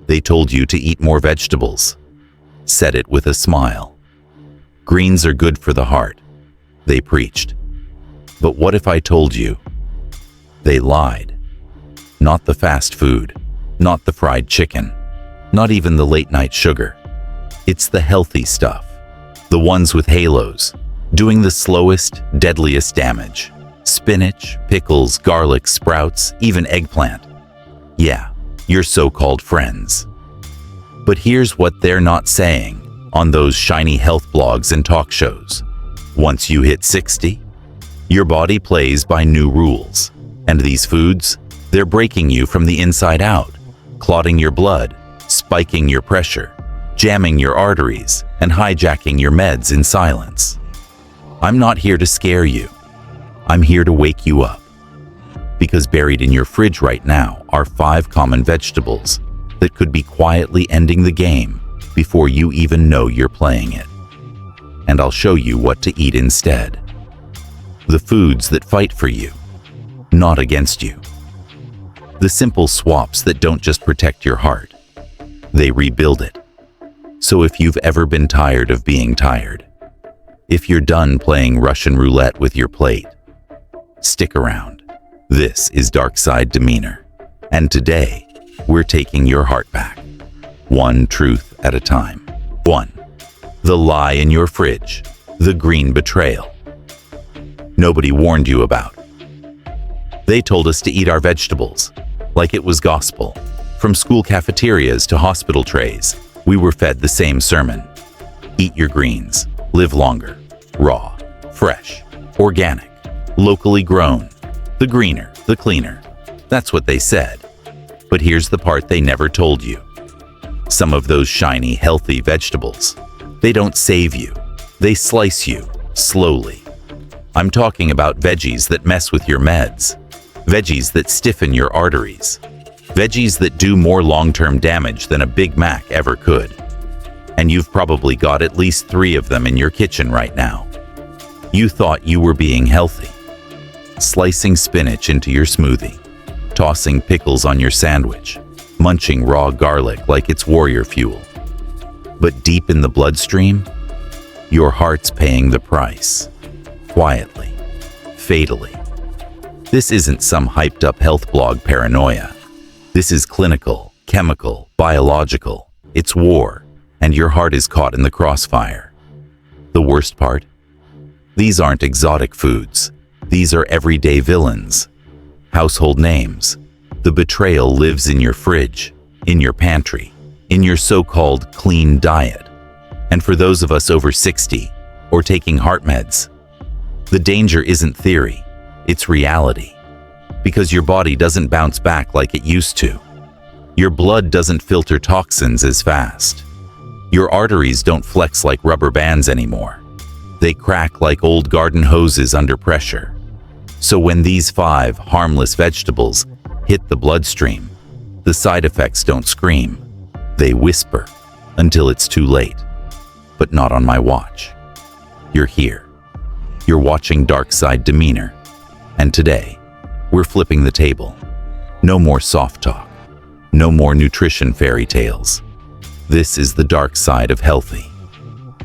They told you to eat more vegetables. Said it with a smile. Greens are good for the heart, they preached. But what if I told you? They lied. Not the fast food, not the fried chicken, not even the late-night sugar. It's the healthy stuff, the ones with halos, doing the slowest, deadliest damage. Spinach, pickles, garlic, sprouts, even eggplant. Yeah, your so-called friends. But here's what they're not saying on those shiny health blogs and talk shows. Once you hit 60, your body plays by new rules. And these foods, they're breaking you from the inside out, clotting your blood, spiking your pressure, jamming your arteries, and hijacking your meds in silence. I'm not here to scare you. I'm here to wake you up. Because buried in your fridge right now are 5 common vegetables that could be quietly ending the game before you even know you're playing it. And I'll show you what to eat instead. The foods that fight for you, not against you. The simple swaps that don't just protect your heart, they rebuild it. So if you've ever been tired of being tired, if you're done playing Russian roulette with your plate, stick around. This is Darkside Demeanor, and today we're taking your heart back, one truth at a time. 1. The lie in your fridge, the green betrayal. Nobody warned you about. They told us to eat our vegetables, like it was gospel. From school cafeterias to hospital trays, we were fed the same sermon. Eat your greens, live longer, raw, fresh, organic, locally grown. The greener, the cleaner. That's what they said. But here's the part they never told you. Some of those shiny, healthy vegetables, they don't save you. They slice you, slowly. I'm talking about veggies that mess with your meds. Veggies that stiffen your arteries. Veggies that do more long-term damage than a Big Mac ever could. And you've probably got at least 3 of them in your kitchen right now. You thought you were being healthy. Slicing spinach into your smoothie, tossing pickles on your sandwich, munching raw garlic like it's warrior fuel. But deep in the bloodstream, your heart's paying the price. Quietly, fatally. This isn't some hyped-up health blog paranoia. This is clinical, chemical, biological. It's war, and your heart is caught in the crossfire. The worst part? These aren't exotic foods. These are everyday villains, household names. The betrayal lives in your fridge, in your pantry, in your so-called clean diet. And for those of us over 60 or taking heart meds, the danger isn't theory, it's reality. Because your body doesn't bounce back like it used to. Your blood doesn't filter toxins as fast. Your arteries don't flex like rubber bands anymore. They crack like old garden hoses under pressure. So when these 5 harmless vegetables hit the bloodstream, the side effects don't scream. They whisper until it's too late. But not on my watch. You're here. You're watching Darkside Demeanor. And today, we're flipping the table. No more soft talk. No more nutrition fairy tales. This is the dark side of healthy.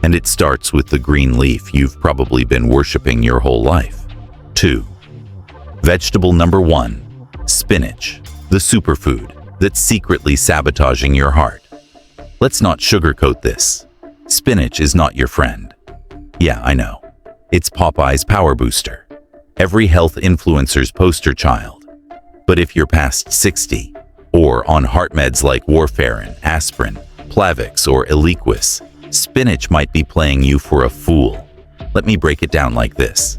And it starts with the green leaf you've probably been worshiping your whole life. 2. Vegetable number 1, spinach, the superfood that's secretly sabotaging your heart. Let's not sugarcoat this. Spinach is not your friend. Yeah, I know. It's Popeye's power booster. Every health influencer's poster child. But if you're past 60, or on heart meds like warfarin, aspirin, Plavix, or Eliquis, spinach might be playing you for a fool. Let me break it down like this.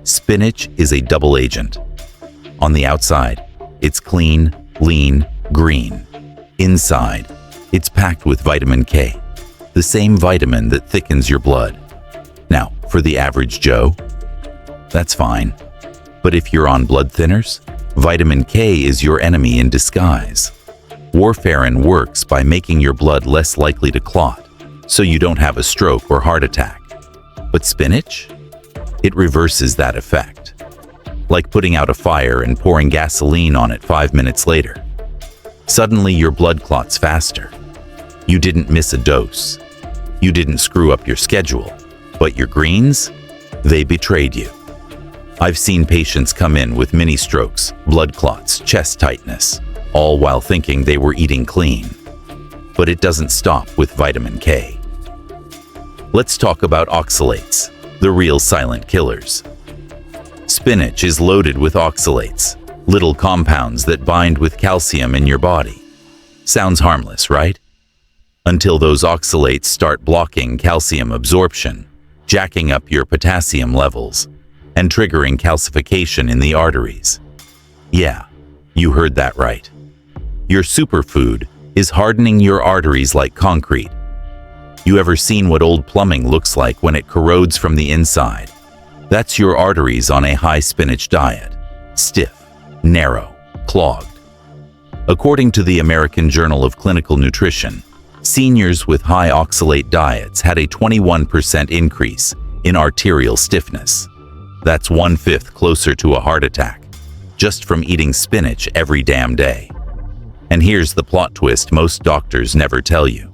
Spinach is a double agent. On the outside, it's clean, lean, green. Inside, it's packed with vitamin K, the same vitamin that thickens your blood. Now, for the average Joe, that's fine. But if you're on blood thinners, vitamin K is your enemy in disguise. Warfarin works by making your blood less likely to clot, so you don't have a stroke or heart attack. But spinach? It reverses that effect. Like putting out a fire and pouring gasoline on it 5 minutes later. Suddenly your blood clots faster. You didn't miss a dose. You didn't screw up your schedule. But your greens? They betrayed you. I've seen patients come in with mini strokes, blood clots, chest tightness, all while thinking they were eating clean. But it doesn't stop with vitamin K. Let's talk about oxalates, the real silent killers. Spinach is loaded with oxalates, little compounds that bind with calcium in your body. Sounds harmless, right? Until those oxalates start blocking calcium absorption, jacking up your potassium levels, and triggering calcification in the arteries. Yeah, you heard that right. Your superfood is hardening your arteries like concrete. You ever seen what old plumbing looks like when it corrodes from the inside? That's your arteries on a high spinach diet. Stiff, narrow, clogged. According to the American Journal of Clinical Nutrition, seniors with high oxalate diets had a 21% increase in arterial stiffness. That's 1/5 closer to a heart attack, just from eating spinach every damn day. And here's the plot twist most doctors never tell you.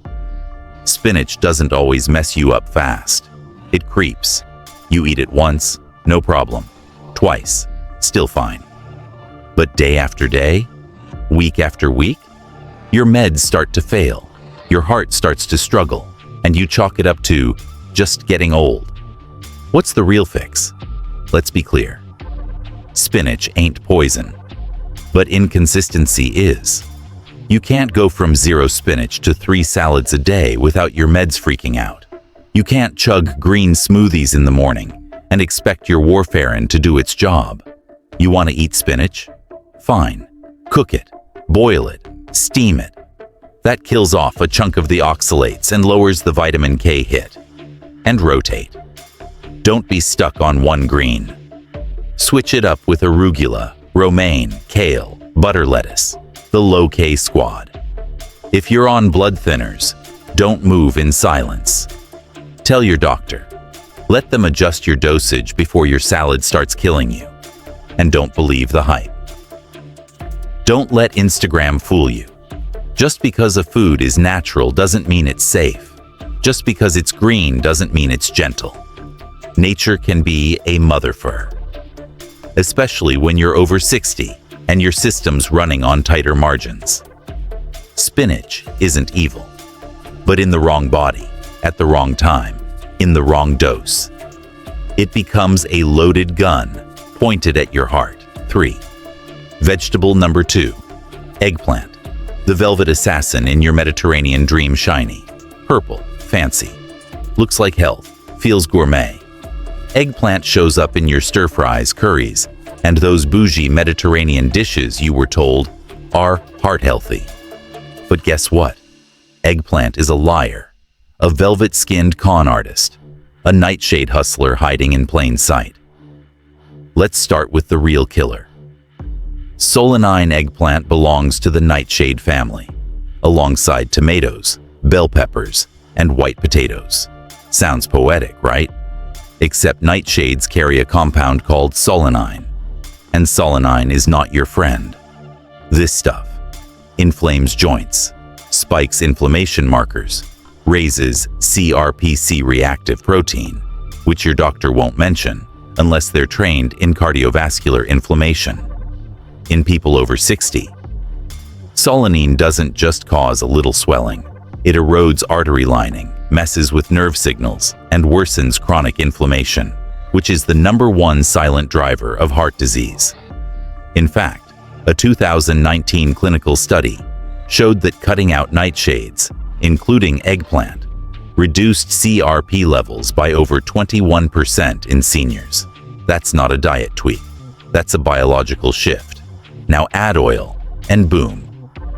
Spinach doesn't always mess you up fast. It creeps. You eat it once, no problem. Twice, still fine. But day after day, week after week, your meds start to fail. Your heart starts to struggle, and you chalk it up to just getting old. What's the real fix? Let's be clear. Spinach ain't poison, but inconsistency is. You can't go from 0 spinach to 3 salads a day without your meds freaking out. You can't chug green smoothies in the morning and expect your warfarin to do its job. You want to eat spinach? Fine. Cook it, boil it, steam it. That kills off a chunk of the oxalates and lowers the vitamin K hit. And rotate. Don't be stuck on one green. Switch it up with arugula, romaine, kale, butter lettuce, the low K squad. If you're on blood thinners, don't move in silence. Tell your doctor. Let them adjust your dosage before your salad starts killing you. And don't believe the hype. Don't let Instagram fool you. Just because a food is natural doesn't mean it's safe. Just because it's green doesn't mean it's gentle. Nature can be a motherfucker. Especially when you're over 60 and your system's running on tighter margins. Spinach isn't evil, but in the wrong body, at the wrong time, in the wrong dose. It becomes a loaded gun pointed at your heart. 3. Vegetable number 2, eggplant. The velvet assassin in your Mediterranean dream shiny. Purple, fancy. Looks like health, feels gourmet. Eggplant shows up in your stir-fries, curries, and those bougie Mediterranean dishes you were told are heart-healthy. But guess what? Eggplant is a liar, a velvet-skinned con artist, a nightshade hustler hiding in plain sight. Let's start with the real killer. Solanine eggplant belongs to the nightshade family, alongside tomatoes, bell peppers, and white potatoes. Sounds poetic, right? Except nightshades carry a compound called solanine, and solanine is not your friend. This stuff inflames joints, spikes inflammation markers, raises CRPC reactive protein, which your doctor won't mention unless they're trained in cardiovascular inflammation. In people over 60, solanine doesn't just cause a little swelling. It erodes artery lining, messes with nerve signals, and worsens chronic inflammation, which is the #1 silent driver of heart disease. In fact, a 2019 clinical study showed that cutting out nightshades, including eggplant, reduced CRP levels by over 21% in seniors. That's not a diet tweak. That's a biological shift. Now add oil, and boom.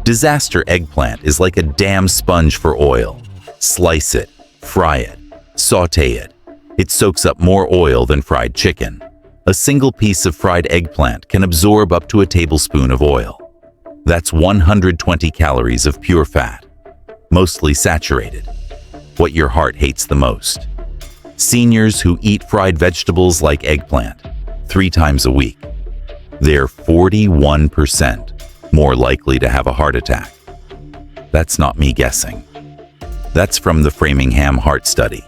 Disaster eggplant is like a damn sponge for oil. Slice it, fry it, saute it. It soaks up more oil than fried chicken. A single piece of fried eggplant can absorb up to a tablespoon of oil. That's 120 calories of pure fat, mostly saturated. What your heart hates the most. Seniors who eat fried vegetables like eggplant 3 times a week, they're 41% more likely to have a heart attack. That's not me guessing. That's from the Framingham Heart Study,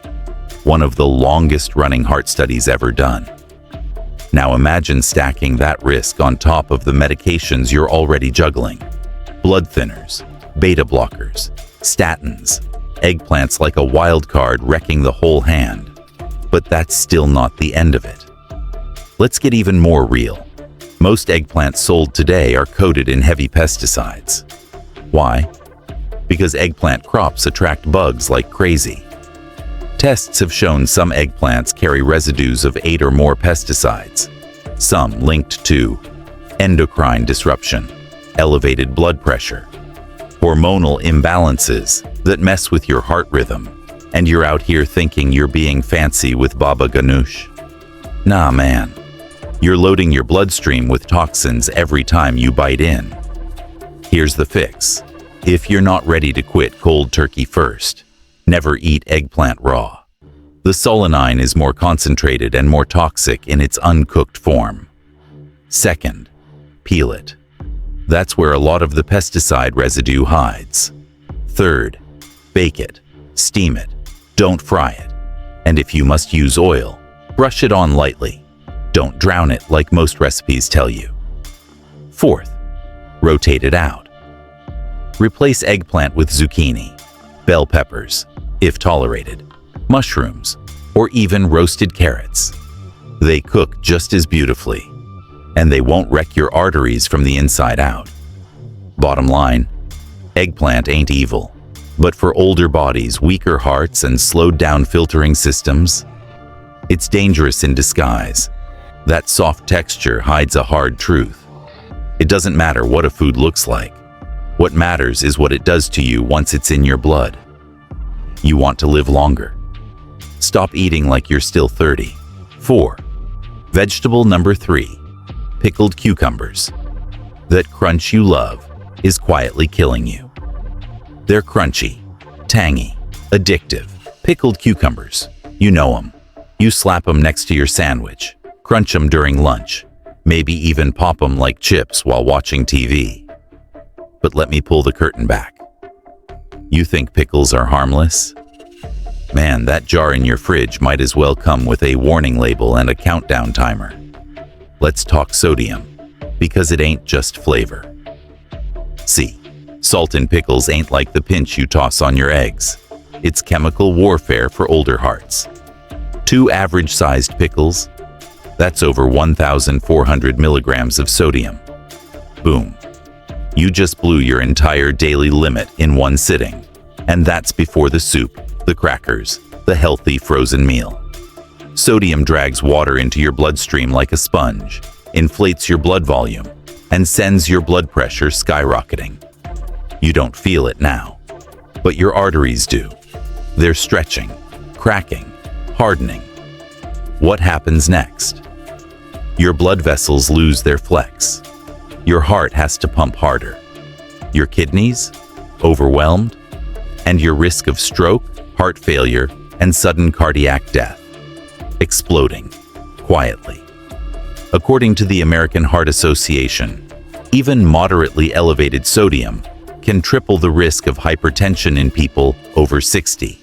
one of the longest-running heart studies ever done. Now imagine stacking that risk on top of the medications you're already juggling. Blood thinners, beta blockers, statins, eggplants like a wild card wrecking the whole hand. But that's still not the end of it. Let's get even more real. Most eggplants sold today are coated in heavy pesticides. Why? Because eggplant crops attract bugs like crazy. Tests have shown some eggplants carry residues of 8 or more pesticides, some linked to endocrine disruption, elevated blood pressure, hormonal imbalances that mess with your heart rhythm, and you're out here thinking you're being fancy with Baba Ganoush. Nah, man. You're loading your bloodstream with toxins every time you bite in. Here's the fix. If you're not ready to quit cold turkey first, never eat eggplant raw. The solanine is more concentrated and more toxic in its uncooked form. Second, peel it. That's where a lot of the pesticide residue hides. Third, bake it, steam it, don't fry it. And if you must use oil, brush it on lightly. Don't drown it like most recipes tell you. Fourth, rotate it out. Replace eggplant with zucchini, bell peppers, if tolerated, mushrooms, or even roasted carrots. They cook just as beautifully, and they won't wreck your arteries from the inside out. Bottom line, eggplant ain't evil, but for older bodies, weaker hearts, and slowed-down filtering systems, it's dangerous in disguise. That soft texture hides a hard truth. It doesn't matter what a food looks like. What matters is what it does to you once it's in your blood. You want to live longer. Stop eating like you're still 30. 4. Vegetable number 3. Pickled cucumbers. That crunch you love is quietly killing you. They're crunchy, tangy, addictive. Pickled cucumbers. You know them. You slap them next to your sandwich. Crunch them during lunch, maybe even pop them like chips while watching TV. But let me pull the curtain back. You think pickles are harmless? Man, that jar in your fridge might as well come with a warning label and a countdown timer. Let's talk sodium, because it ain't just flavor. See, salt in pickles ain't like the pinch you toss on your eggs. It's chemical warfare for older hearts. 2 average-sized pickles, that's over 1,400 milligrams of sodium. Boom. You just blew your entire daily limit in one sitting. And that's before the soup, the crackers, the healthy frozen meal. Sodium drags water into your bloodstream like a sponge, inflates your blood volume, and sends your blood pressure skyrocketing. You don't feel it now, but your arteries do. They're stretching, cracking, hardening. What happens next? Your blood vessels lose their flex. Your heart has to pump harder. Your kidneys? Overwhelmed? And your risk of stroke, heart failure, and sudden cardiac death. Exploding, quietly. According to the American Heart Association, even moderately elevated sodium can triple the risk of hypertension in people over 60.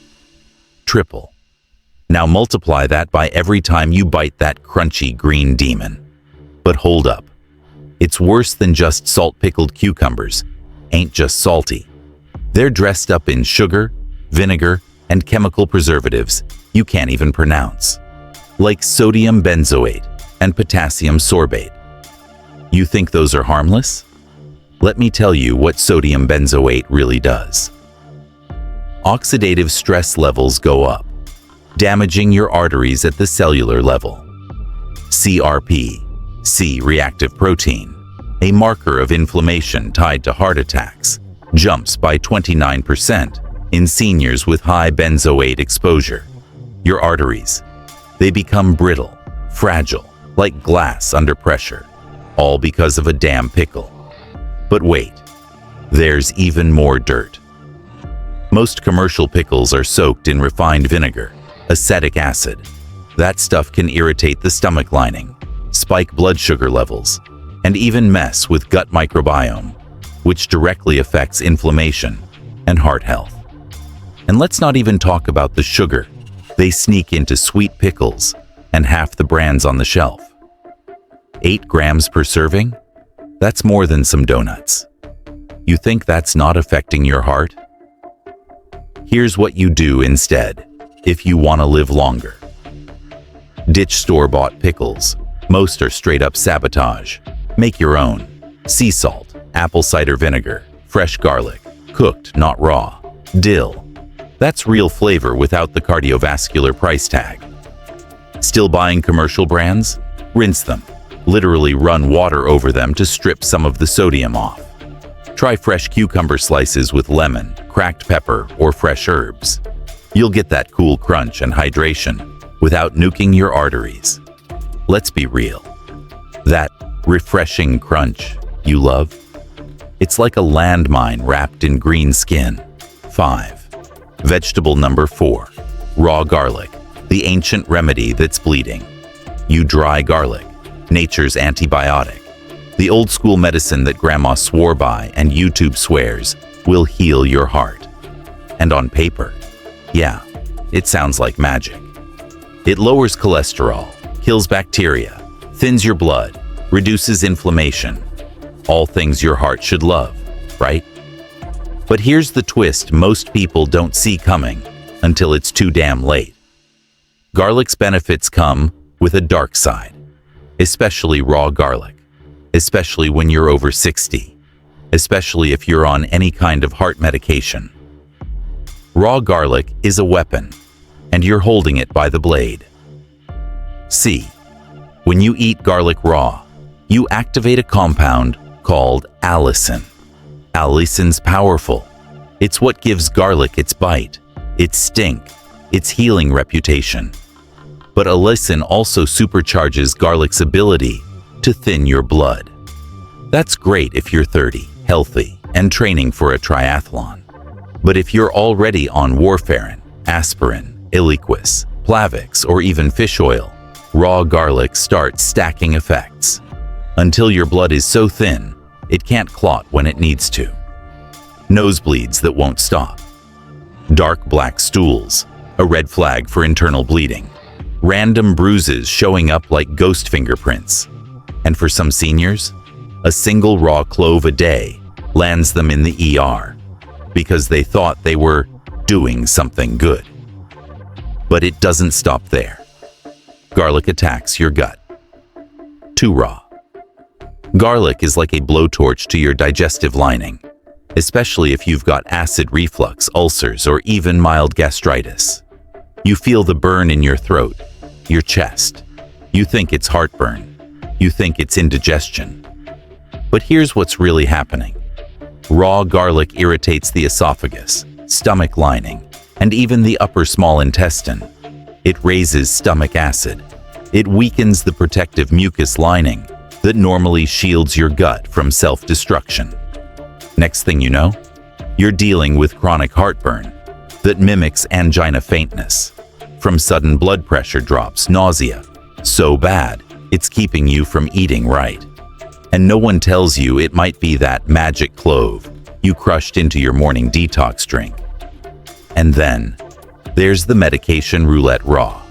Triple. Now multiply that by every time you bite that crunchy green demon. But hold up. It's worse than just salt-pickled cucumbers. Ain't just salty. They're dressed up in sugar, vinegar, and chemical preservatives you can't even pronounce, like sodium benzoate and potassium sorbate. You think those are harmless? Let me tell you what sodium benzoate really does. Oxidative stress levels go up, damaging your arteries at the cellular level. CRP, C-reactive protein, a marker of inflammation tied to heart attacks, jumps by 29% in seniors with high benzoate exposure. Your arteries, they become brittle, fragile, like glass under pressure, all because of a damn pickle. But wait, there's even more dirt. Most commercial pickles are soaked in refined vinegar, acetic acid. That stuff can irritate the stomach lining, spike blood sugar levels, and even mess with gut microbiome, which directly affects inflammation. and heart health. And let's not even talk about the sugar. They sneak into sweet pickles and half the brands on the shelf. 8 grams per serving? That's more than some donuts. You think that's not affecting your heart? Here's what you do instead, if you want to live longer. Ditch store-bought pickles. Most are straight-up sabotage. Make your own. Sea salt, apple cider vinegar, fresh garlic, cooked, not raw. Dill. That's real flavor without the cardiovascular price tag. Still buying commercial brands? Rinse them. Literally run water over them to strip some of the sodium off. Try fresh cucumber slices with lemon, cracked pepper, or fresh herbs. You'll get that cool crunch and hydration without nuking your arteries. Let's be real. That refreshing crunch you love? It's like a landmine wrapped in green skin. 5. Vegetable number 4. Raw garlic, the ancient remedy that's bleeding. You dry garlic, nature's antibiotic. The old school medicine that grandma swore by and YouTube swears will heal your heart. And on paper, yeah, it sounds like magic. It lowers cholesterol, kills bacteria, thins your blood, reduces inflammation. All things your heart should love, right? But here's the twist most people don't see coming until it's too damn late. Garlic's benefits come with a dark side, especially raw garlic, especially when you're over 60, especially if you're on any kind of heart medication. Raw garlic is a weapon, and you're holding it by the blade. See, when you eat garlic raw, you activate a compound called allicin. Allicin's powerful. It's what gives garlic its bite, its stink, its healing reputation. But allicin also supercharges garlic's ability to thin your blood. That's great if you're 30, healthy, and training for a triathlon. But if you're already on warfarin, aspirin, Eliquis, Plavix, or even fish oil, raw garlic starts stacking effects. Until your blood is so thin, it can't clot when it needs to. Nosebleeds that won't stop. Dark black stools, a red flag for internal bleeding. Random bruises showing up like ghost fingerprints. And for some seniors, a single raw clove a day lands them in the ER because they thought they were doing something good. But it doesn't stop there. Garlic attacks your gut. Too raw. Garlic is like a blowtorch to your digestive lining, especially if you've got acid reflux, ulcers, or even mild gastritis. You feel the burn in your throat, your chest. You think it's heartburn. You think it's indigestion. But here's what's really happening. Raw garlic irritates the esophagus, stomach lining, and even the upper small intestine. It raises stomach acid. It weakens the protective mucus lining that normally shields your gut from self-destruction. Next thing you know, you're dealing with chronic heartburn that mimics angina faintness, from sudden blood pressure drops, nausea, so bad it's keeping you from eating right. And no one tells you it might be that magic clove you crushed into your morning detox drink. And then, there's the medication roulette raw.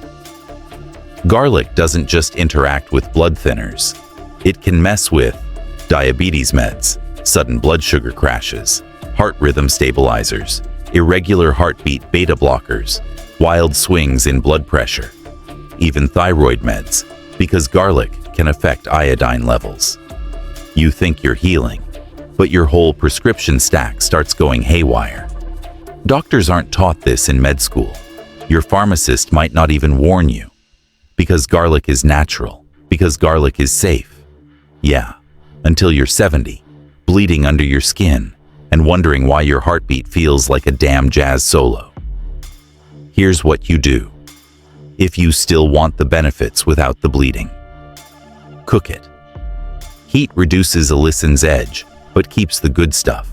Garlic doesn't just interact with blood thinners. It can mess with diabetes meds, sudden blood sugar crashes, heart rhythm stabilizers, irregular heartbeat beta blockers, wild swings in blood pressure, even thyroid meds, because garlic can affect iodine levels. You think you're healing, but your whole prescription stack starts going haywire. Doctors aren't taught this in med school. Your pharmacist might not even warn you. Because garlic is natural, because garlic is safe. Yeah, until you're 70, bleeding under your skin, and wondering why your heartbeat feels like a damn jazz solo. Here's what you do. If you still want the benefits without the bleeding. Cook it. Heat reduces allicin's edge, but keeps the good stuff.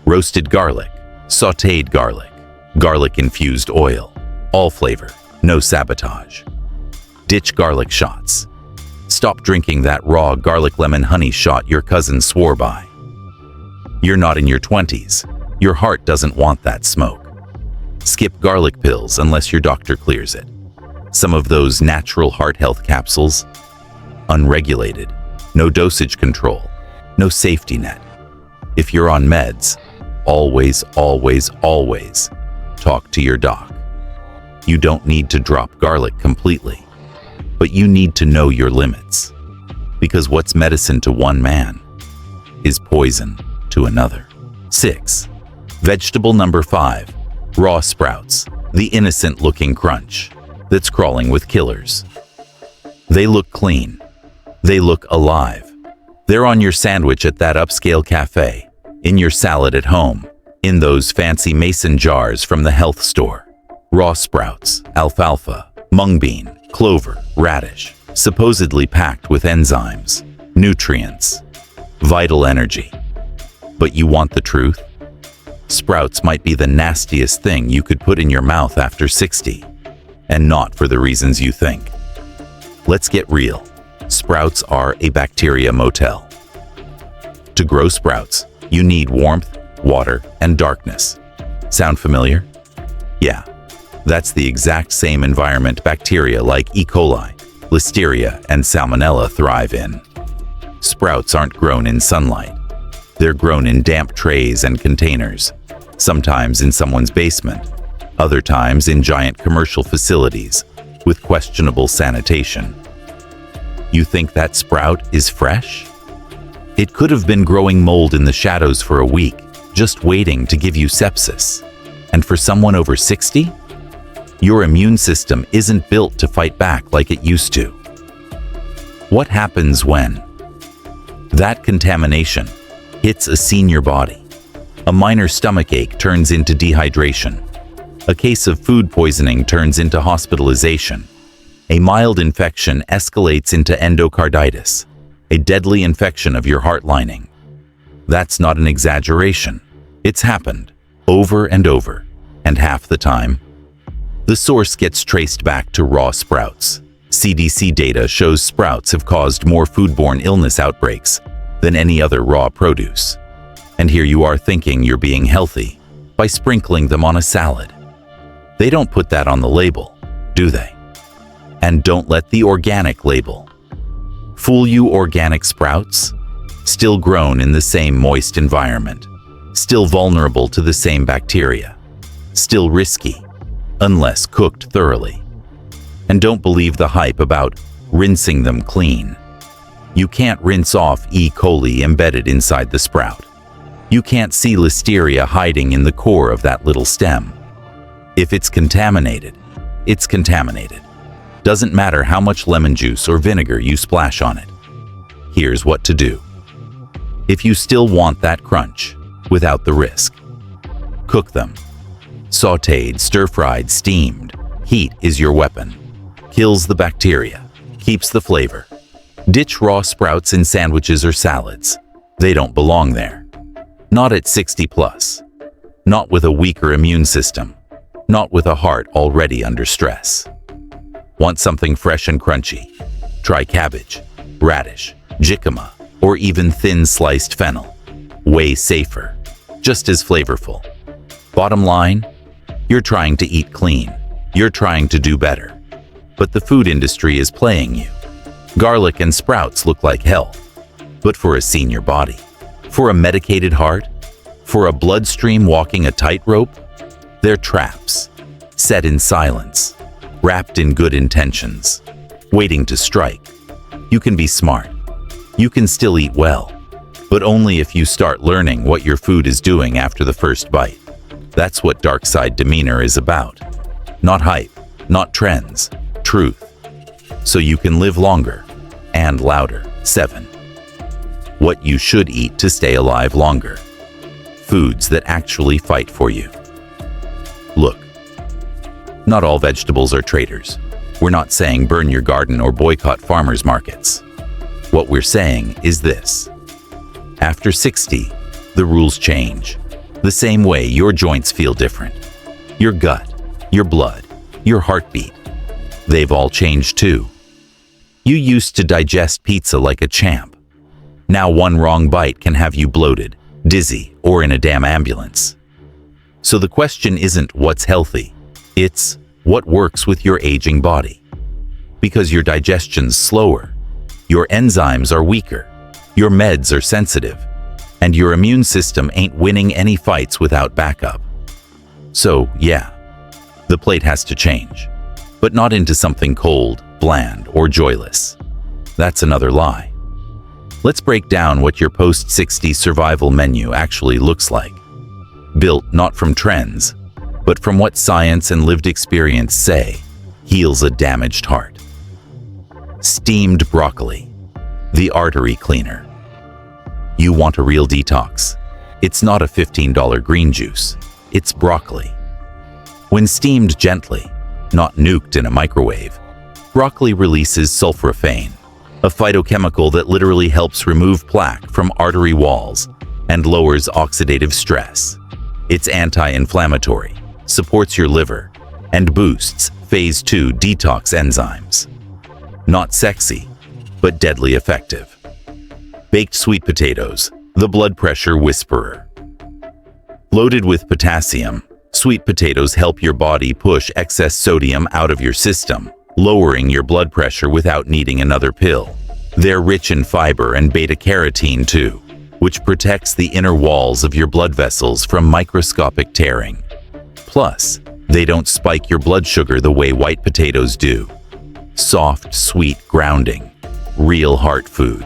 Roasted garlic, sautéed garlic, garlic-infused oil, all flavor, no sabotage. Ditch garlic shots. Stop drinking that raw garlic lemon honey shot your cousin swore by. You're not in your 20s. Your heart doesn't want that smoke. Skip garlic pills unless your doctor clears it. Some of those natural heart health capsules, unregulated, no dosage control, no safety net. If you're on meds, always, always, always talk to your doc. You don't need to drop garlic completely, but you need to know your limits. Because what's medicine to one man is poison to another. 6. Vegetable number 5. Raw sprouts, the innocent-looking crunch that's crawling with killers. They look clean. They look alive. They're on your sandwich at that upscale cafe, in your salad at home, in those fancy mason jars from the health store. Raw sprouts, alfalfa, mung bean, clover, radish, supposedly packed with enzymes, nutrients, vital energy. But you want the truth? Sprouts might be the nastiest thing you could put in your mouth after 60, and not for the reasons you think. Let's get real. Sprouts are a bacteria motel. To grow sprouts, you need warmth, water, and darkness. Sound familiar? Yeah, that's the exact same environment bacteria like E. coli, Listeria, and Salmonella thrive in. Sprouts aren't grown in sunlight. They're grown in damp trays and containers, sometimes in someone's basement, other times in giant commercial facilities with questionable sanitation. You think that sprout is fresh? It could have been growing mold in the shadows for a week, just waiting to give you sepsis. And for someone over 60, your immune system isn't built to fight back like it used to. What happens when that contamination hits a senior body? A minor stomach ache turns into dehydration. A case of food poisoning turns into hospitalization. A mild infection escalates into endocarditis, a deadly infection of your heart lining. That's not an exaggeration. It's happened over and over, and half the time, the source gets traced back to raw sprouts. CDC data shows sprouts have caused more foodborne illness outbreaks than any other raw produce. And here you are thinking you're being healthy by sprinkling them on a salad. They don't put that on the label, do they? And don't let the organic label fool you. Organic sprouts, still grown in the same moist environment, still vulnerable to the same bacteria, still risky, unless cooked thoroughly. And don't believe the hype about rinsing them clean. You can't rinse off E. coli embedded inside the sprout. You can't see Listeria hiding in the core of that little stem. If it's contaminated, it's contaminated. Doesn't matter how much lemon juice or vinegar you splash on it. Here's what to do. If you still want that crunch, without the risk, cook them. Sautéed, stir-fried, steamed. Heat is your weapon. Kills the bacteria, keeps the flavor. Ditch raw sprouts in sandwiches or salads. They don't belong there. Not at 60 plus. Not with a weaker immune system. Not with a heart already under stress. Want something fresh and crunchy? Try cabbage, radish, jicama, or even thin sliced fennel. Way safer, just as flavorful. Bottom line, you're trying to eat clean. You're trying to do better. But the food industry is playing you. Garlic and sprouts look like health. But for a senior body, for a medicated heart, for a bloodstream walking a tightrope, they're traps, set in silence, wrapped in good intentions, waiting to strike. You can be smart. You can still eat well, but only if you start learning what your food is doing after the first bite. That's what Darkside Demeanor is about. Not hype, not trends, truth. So you can live longer and louder. 7. What you should eat to stay alive longer. Foods that actually fight for you. Look, not all vegetables are traitors. We're not saying burn your garden or boycott farmers markets. What we're saying is this. After 60, the rules change. The same way your joints feel different. Your gut, your blood, your heartbeat. They've all changed too. You used to digest pizza like a champ. Now one wrong bite can have you bloated, dizzy, or in a damn ambulance. So the question isn't what's healthy, it's what works with your aging body. Because your digestion's slower, your enzymes are weaker, your meds are sensitive, and your immune system ain't winning any fights without backup. So, yeah, the plate has to change, but not into something cold, bland, or joyless. That's another lie. Let's break down what your post-60 survival menu actually looks like. Built not from trends, but from what science and lived experience say heals a damaged heart. Steamed broccoli, the artery cleaner. You want a real detox? It's not a $15 green juice, it's broccoli. When steamed gently, not nuked in a microwave, broccoli releases sulforaphane, a phytochemical that literally helps remove plaque from artery walls and lowers oxidative stress. It's anti-inflammatory, supports your liver, and boosts phase 2 detox enzymes. Not sexy, but deadly effective. Baked sweet potatoes, the blood pressure whisperer. Loaded with potassium, sweet potatoes help your body push excess sodium out of your system, lowering your blood pressure without needing another pill. They're rich in fiber and beta-carotene too, which protects the inner walls of your blood vessels from microscopic tearing. Plus, they don't spike your blood sugar the way white potatoes do. Soft, sweet grounding, real heart food.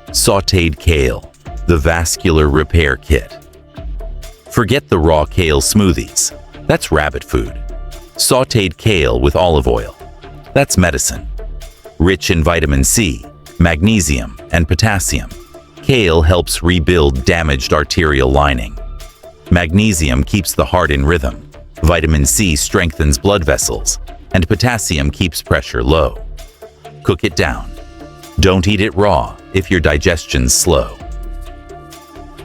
Sautéed kale, the vascular repair kit. Forget the raw kale smoothies. That's rabbit food. Sautéed kale with olive oil. That's medicine. Rich in vitamin C, magnesium, and potassium, kale helps rebuild damaged arterial lining. Magnesium keeps the heart in rhythm. Vitamin C strengthens blood vessels, and potassium keeps pressure low. Cook it down. Don't eat it raw if your digestion's slow.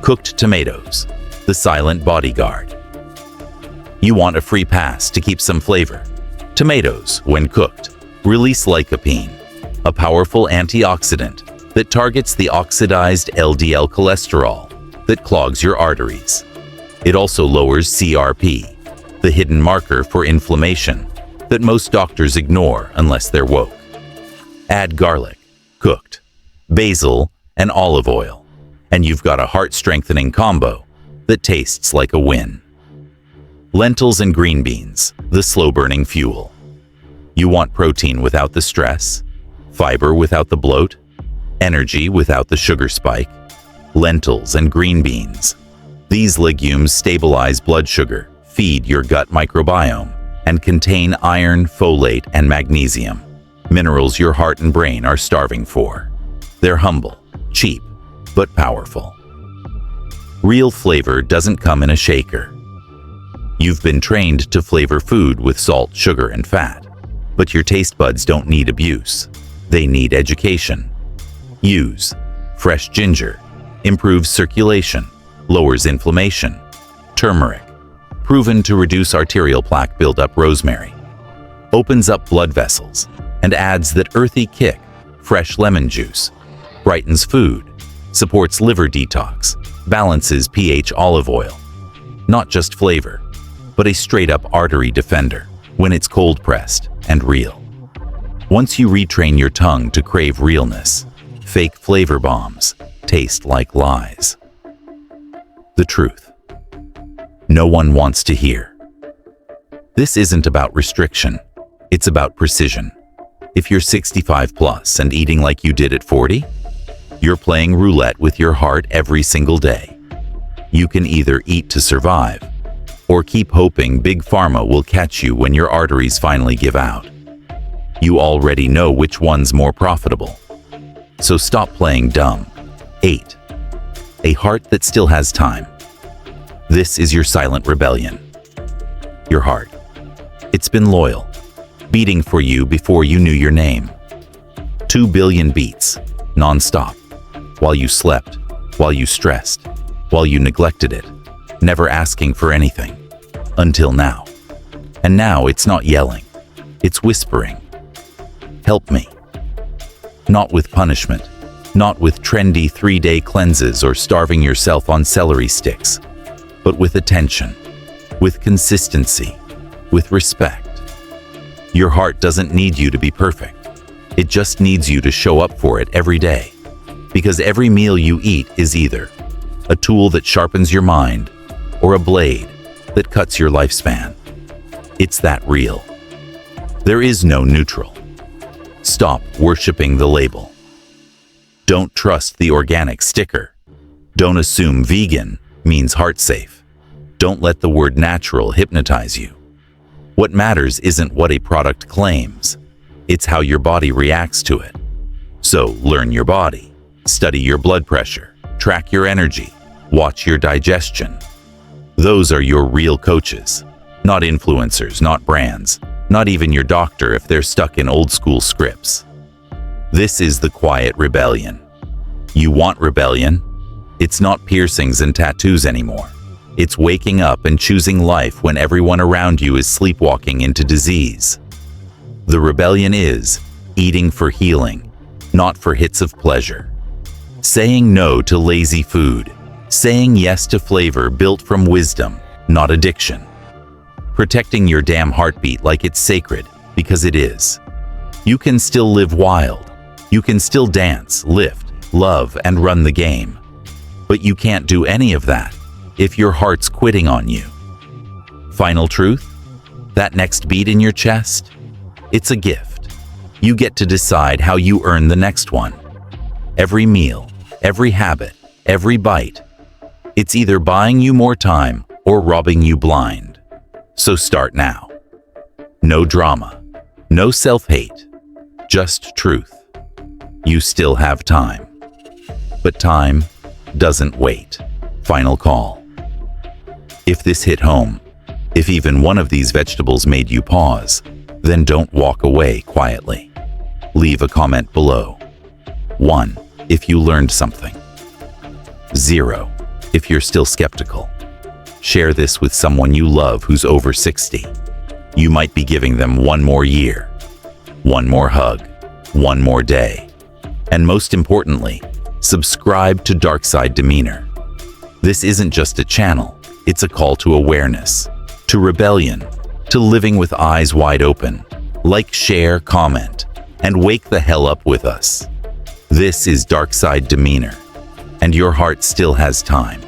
Cooked tomatoes, the silent bodyguard. You want a free pass to keep some flavor. Tomatoes, when cooked, release lycopene, a powerful antioxidant that targets the oxidized LDL cholesterol that clogs your arteries. It also lowers CRP, the hidden marker for inflammation that most doctors ignore unless they're woke. Add garlic, cooked, basil, and olive oil, and you've got a heart-strengthening combo that tastes like a win. Lentils and green beans, the slow-burning fuel. You want protein without the stress, fiber without the bloat, energy without the sugar spike. Lentils and green beans. These legumes stabilize blood sugar, feed your gut microbiome, and contain iron, folate, and magnesium, minerals your heart and brain are starving for. They're humble, cheap, but powerful. Real flavor doesn't come in a shaker. You've been trained to flavor food with salt, sugar, and fat, but your taste buds don't need abuse. They need education. Use fresh ginger, improves circulation, lowers inflammation. Turmeric, proven to reduce arterial plaque buildup. Rosemary, opens up blood vessels and adds that earthy kick. Fresh lemon juice, brightens food, supports liver detox, balances pH. Olive oil, not just flavor, but a straight-up artery defender when it's cold-pressed and real. Once you retrain your tongue to crave realness, fake flavor bombs taste like lies. The truth no one wants to hear. This isn't about restriction, it's about precision. If you're 65 plus and eating like you did at 40, you're playing roulette with your heart every single day. You can either eat to survive, or keep hoping Big Pharma will catch you when your arteries finally give out. You already know which one's more profitable. So stop playing dumb. 8. A heart that still has time. This is your silent rebellion. Your heart. It's been loyal, beating for you before you knew your name. 2 billion beats, non-stop, while you slept, while you stressed, while you neglected it, never asking for anything. Until now. And now it's not yelling, it's whispering. Help me. Not with punishment, not with trendy 3-day cleanses or starving yourself on celery sticks, but with attention. with consistency, with respect. Your heart doesn't need you to be perfect. It just needs you to show up for it every day. Because every meal you eat is either a tool that sharpens your mind or a blade that cuts your lifespan. It's that real. There is no neutral. Stop worshiping the label. Don't trust the organic sticker. Don't assume vegan means heart safe. Don't let the word natural hypnotize you. What matters isn't what a product claims. It's how your body reacts to it. So learn your body, study your blood pressure, track your energy, watch your digestion. Those are your real coaches, not influencers, not brands, not even your doctor if they're stuck in old school scripts. This is the quiet rebellion. You want rebellion? It's not piercings and tattoos anymore. It's waking up and choosing life when everyone around you is sleepwalking into disease. The rebellion is eating for healing, not for hits of pleasure. Saying no to lazy food. Saying yes to flavor built from wisdom, not addiction. Protecting your damn heartbeat like it's sacred, because it is. You can still live wild. You can still dance, lift, love, and run the game. But you can't do any of that if your heart's quitting on you. Final truth? That next beat in your chest? It's a gift. You get to decide how you earn the next one. Every meal, every habit, every bite. It's either buying you more time or robbing you blind. So start now. No drama, no self-hate, just truth. You still have time. But time doesn't wait. Final call. If this hit home, if even one of these vegetables made you pause, then don't walk away quietly. Leave a comment below. 1. If you learned something. 0. If you're still skeptical. Share this with someone you love who's over 60. You might be giving them one more year, one more hug, one more day. And most importantly, subscribe to Darkside Demeanor. This isn't just a channel, it's a call to awareness, to rebellion, to living with eyes wide open. Like, share, comment, and wake the hell up with us. This is Darkside Demeanor, and your heart still has time.